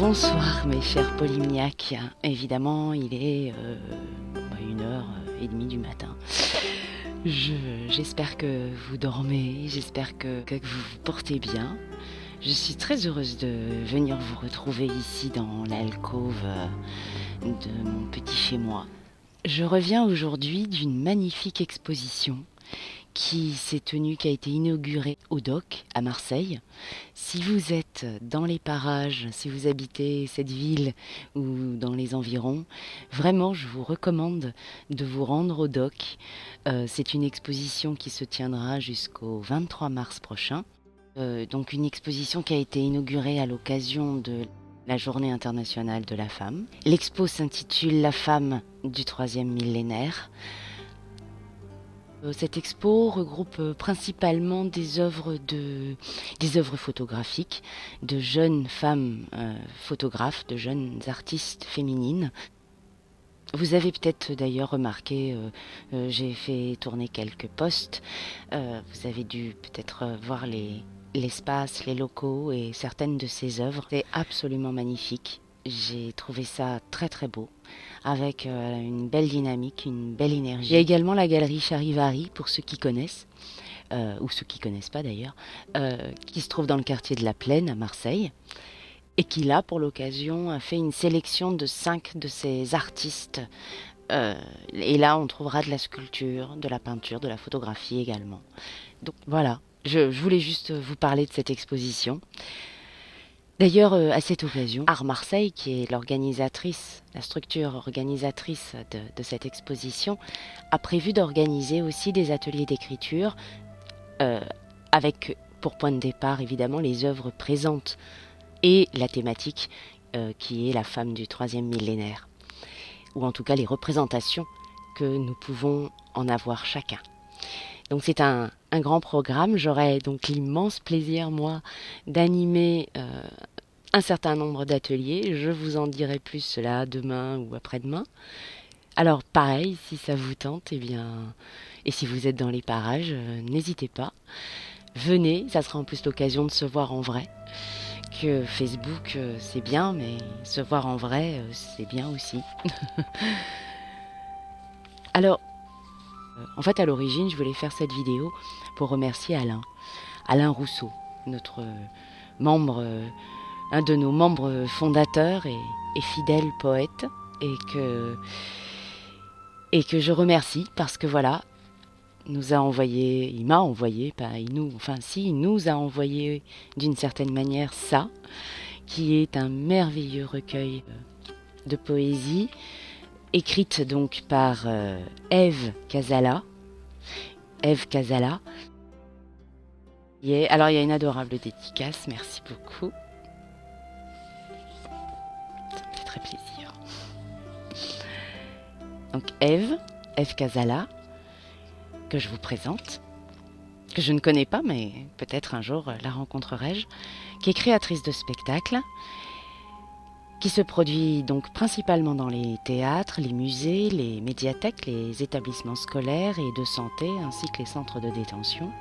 Bonsoir mes chers polymniaques. Évidemment, il est 1h30 du matin. J'espère que vous dormez, j'espère que vous vous portez bien. Je suis très heureuse de venir vous retrouver ici dans l'alcôve de mon petit chez-moi. Je reviens aujourd'hui d'une magnifique exposition qui a été inaugurée au Doc à Marseille. Si vous êtes dans les parages, si vous habitez cette ville ou dans les environs, vraiment je vous recommande de vous rendre au Doc. C'est une exposition qui se tiendra jusqu'au 23 mars prochain. Donc une exposition qui a été inaugurée à l'occasion de la Journée internationale de la femme. L'expo s'intitule La femme du troisième millénaire. Cette expo regroupe principalement des œuvres photographiques de jeunes femmes photographes, de jeunes artistes féminines. Vous avez peut-être d'ailleurs remarqué, j'ai fait tourner quelques posts. Vous avez dû peut-être voir l'espace, les locaux et certaines de ces œuvres. C'est absolument magnifique. J'ai trouvé ça très très beau, avec une belle dynamique, une belle énergie. Il y a également la galerie Charivari, pour ceux qui connaissent, ou ceux qui ne connaissent pas d'ailleurs, qui se trouve dans le quartier de la Plaine à Marseille, et qui là, pour l'occasion, a fait une sélection de 5 de ses artistes. Et là, on trouvera de la sculpture, de la peinture, de la photographie également. Donc voilà, je voulais juste vous parler de cette exposition. D'ailleurs, à cette occasion, Art Marseille, qui est l'organisatrice, la structure organisatrice de cette exposition, a prévu d'organiser aussi des ateliers d'écriture avec pour point de départ évidemment les œuvres présentes et la thématique qui est la femme du troisième millénaire, ou en tout cas les représentations que nous pouvons en avoir chacun. Donc c'est un grand programme. J'aurai donc l'immense plaisir, moi, d'animer un certain nombre d'ateliers. Je vous en dirai plus cela demain ou après-demain. Alors pareil, si ça vous tente, et si vous êtes dans les parages, n'hésitez pas. Venez, ça sera en plus l'occasion de se voir en vrai. Que Facebook, c'est bien, mais se voir en vrai, c'est bien aussi. Alors, en fait, à l'origine, je voulais faire cette vidéo pour remercier Alain Rousseau, notre membre, un de nos membres fondateurs et fidèle poète, et que je remercie parce que voilà, il nous a envoyé d'une certaine manière ça, qui est un merveilleux recueil de poésie, écrite donc par Ève Casala. Alors il y a une adorable dédicace, merci beaucoup. Ça me fait très plaisir. Donc Ève Casala, que je vous présente, que je ne connais pas, mais peut-être un jour la rencontrerai-je, qui est créatrice de spectacles, qui se produit donc principalement dans les théâtres, les musées, les médiathèques, les établissements scolaires et de santé, ainsi que les centres de détention.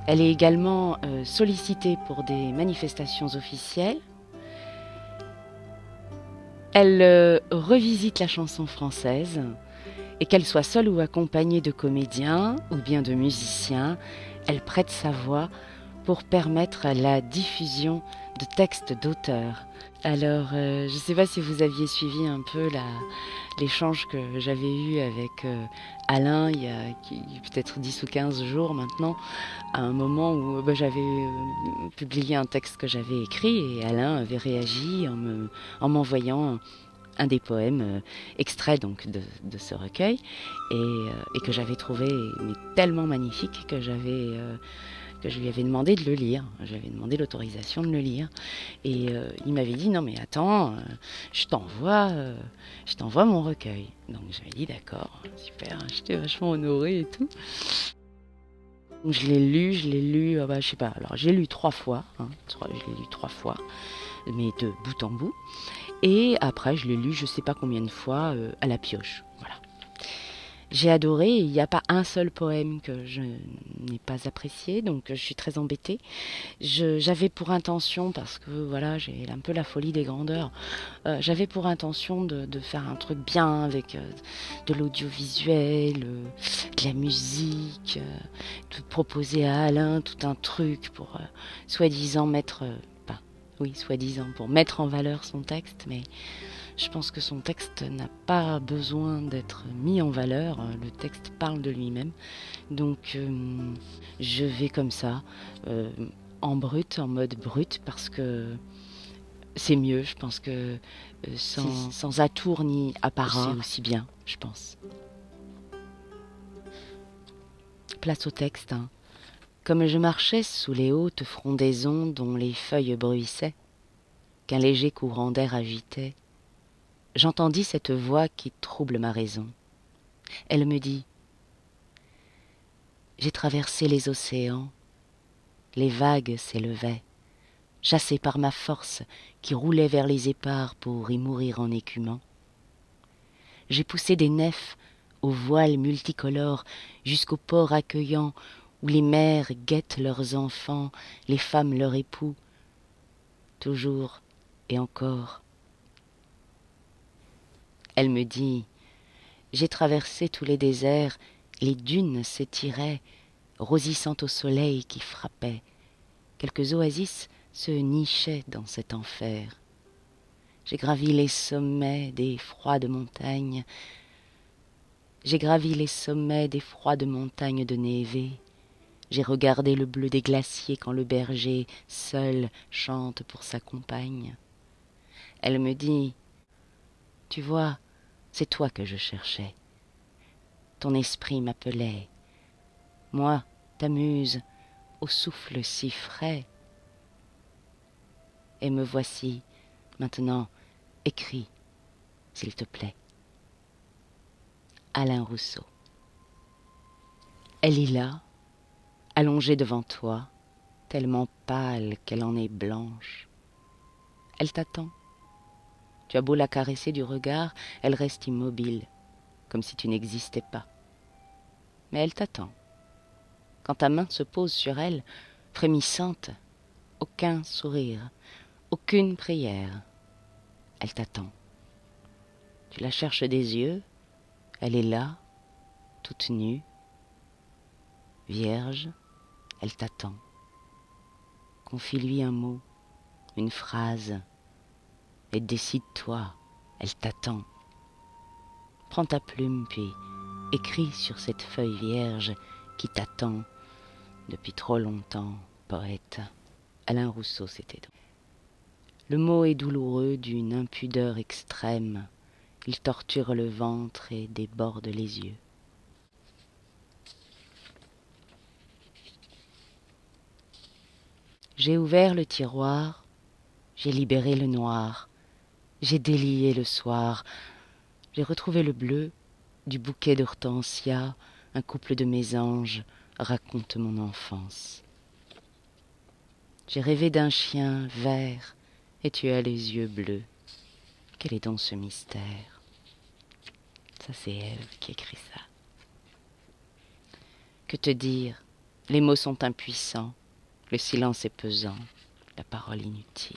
Elle est également sollicitée pour des manifestations officielles. Elle revisite la chanson française, et qu'elle soit seule ou accompagnée de comédiens ou bien de musiciens, elle prête sa voix pour permettre la diffusion de textes d'auteurs. Alors, je ne sais pas si vous aviez suivi un peu l'échange que j'avais eu avec Alain il y a peut-être 10 ou 15 jours maintenant, à un moment où j'avais publié un texte que j'avais écrit et Alain avait réagi en m'envoyant un des poèmes extraits donc de ce recueil et que j'avais trouvé tellement magnifique que je lui avais demandé de le lire. J'avais demandé l'autorisation de le lire et il m'avait dit non mais attends, je t'envoie mon recueil. Donc j'avais dit d'accord, super, j'étais vachement honorée et tout. Donc, je l'ai lu, je sais pas, alors j'ai lu 3 fois, mais de bout en bout. Et après, je l'ai lu je sais pas combien de fois à la pioche. Voilà. J'ai adoré, il n'y a pas un seul poème que je n'ai pas apprécié, donc je suis très embêtée. J'avais pour intention, parce que voilà, j'ai un peu la folie des grandeurs, j'avais pour intention de faire un truc bien avec de l'audiovisuel, de la musique, de proposer à Alain tout un truc pour soi-disant mettre, enfin, oui, soi-disant pour mettre en valeur son texte, mais je pense que son texte n'a pas besoin d'être mis en valeur. Le texte parle de lui-même. Donc je vais comme ça, en brut, en mode brut, parce que c'est mieux. Je pense que sans atour ni apparat, c'est aussi bien, je pense. Place au texte. Hein. Comme je marchais sous les hautes frondaisons dont les feuilles bruissaient, qu'un léger courant d'air agitait, j'entendis cette voix qui trouble ma raison. Elle me dit: j'ai traversé les océans, les vagues s'élevaient, chassées par ma force qui roulait vers les épars pour y mourir en écumant. J'ai poussé des nefs aux voiles multicolores jusqu'aux ports accueillants où les mères guettent leurs enfants, les femmes leurs époux, toujours et encore. Elle me dit: j'ai traversé tous les déserts, les dunes s'étiraient, rosissant au soleil qui frappait. Quelques oasis se nichaient dans cet enfer. J'ai gravi les sommets des froides montagnes. J'ai gravi les sommets des froides montagnes de névé. J'ai regardé le bleu des glaciers quand le berger, seul, chante pour sa compagne. Elle me dit: tu vois, c'est toi que je cherchais. Ton esprit m'appelait. Moi, ta muse, au souffle si frais. Et me voici, maintenant, écris, s'il te plaît. Alain Rousseau. Elle est là, allongée devant toi, tellement pâle qu'elle en est blanche. Elle t'attend. Tu as beau la caresser du regard, elle reste immobile, comme si tu n'existais pas. Mais elle t'attend. Quand ta main se pose sur elle, frémissante, aucun sourire, aucune prière, elle t'attend. Tu la cherches des yeux, elle est là, toute nue, vierge, elle t'attend. Confie-lui un mot, une phrase, et décide-toi, elle t'attend. Prends ta plume, puis écris sur cette feuille vierge qui t'attend depuis trop longtemps, poète. Alain Rousseau, c'était donc. Le mot est douloureux d'une impudeur extrême. Il torture le ventre et déborde les yeux. J'ai ouvert le tiroir, j'ai libéré le noir, j'ai délié le soir, j'ai retrouvé le bleu du bouquet d'hortensia, un couple de mésanges raconte mon enfance. J'ai rêvé d'un chien vert et tu as les yeux bleus. Quel est donc ce mystère? Ça, c'est Ève qui écrit ça. Que te dire? Les mots sont impuissants, le silence est pesant, la parole inutile.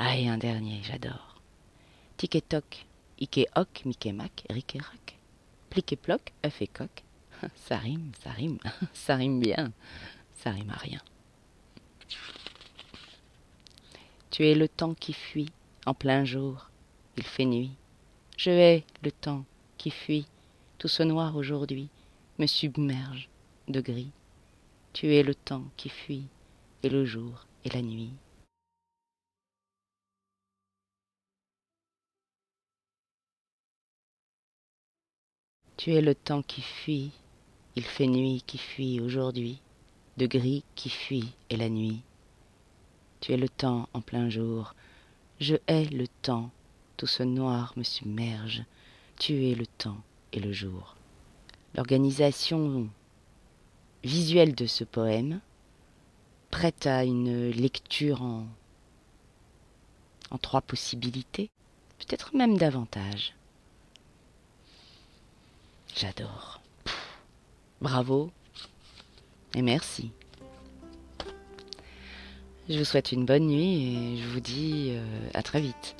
Ah, et un dernier, j'adore. Tic et toc, ic et hoc, mic et mac, ric et rac. Plic et ploc, œuf et coq. Ça rime, ça rime bien, ça rime à rien. Tu es le temps qui fuit, en plein jour, il fait nuit. Je hais le temps qui fuit, tout ce noir aujourd'hui me submerge de gris. Tu es le temps qui fuit, et le jour et la nuit. Tu es le temps qui fuit, il fait nuit qui fuit aujourd'hui, de gris qui fuit et la nuit. Tu es le temps en plein jour, je hais le temps, tout ce noir me submerge. Tu es le temps et le jour. L'organisation visuelle de ce poème prête à une lecture en 3 possibilités, peut-être même davantage. J'adore. Bravo et merci. Je vous souhaite une bonne nuit et je vous dis à très vite.